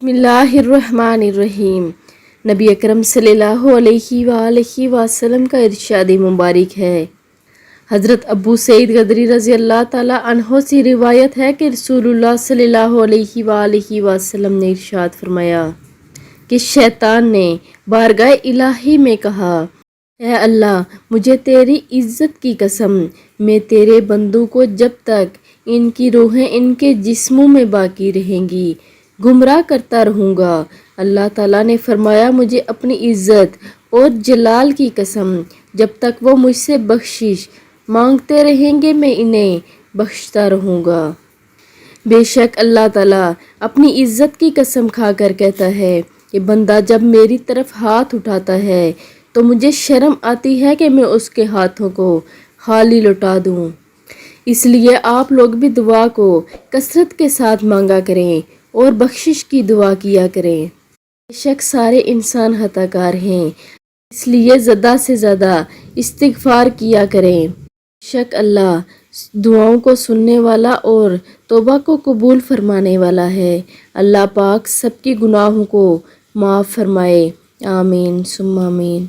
बिस्मिल्लाहिर्रहमानिर्रहीम। नबी अकरम सल्लल्लाहु अलैहि वआलैहि वसल्लम का इरशाद मुबारक है। हज़रत अबू सईद गदरी रज़ी अल्लाह ताला अन्हो से रिवायत है कि रसूलुल्लाह सल्लल्लाहु अलैहि वआलैहि वसल्लम ने इरशाद फरमाया कि शैतान ने बारगाह इलाही में कहा, ऐ अल्लाह, मुझे तेरी इज़्ज़त की कसम, मैं तेरे बंदों को जब तक इनकी रूहें इनके जिस्मों में बाकी रहेंगी गुमराह करता रहूँगा। अल्लाह ताला ने फरमाया, मुझे अपनी इज़्ज़त और जलाल की कसम, जब तक वो मुझसे बख्शिश मांगते रहेंगे मैं इन्हें बख्शता रहूँगा। बेशक अल्लाह ताला अपनी इज़्ज़त की कसम खाकर कहता है कि बंदा जब मेरी तरफ हाथ उठाता है तो मुझे शर्म आती है कि मैं उसके हाथों को खाली लौटा दूँ। इसलिए आप लोग भी दुआ को कसरत के साथ मांगा करें और बख्शिश की दुआ किया करें। बेशक सारे इंसान खताकार हैं, इसलिए ज़्यादा से ज़्यादा इस्तिग़फ़ार किया करें। बेशक अल्लाह दुआओं को सुनने वाला और तौबा को कबूल फरमाने वाला है। अल्लाह पाक सबके गुनाहों को माफ़ फरमाए। आमीन सुम्मा आमीन।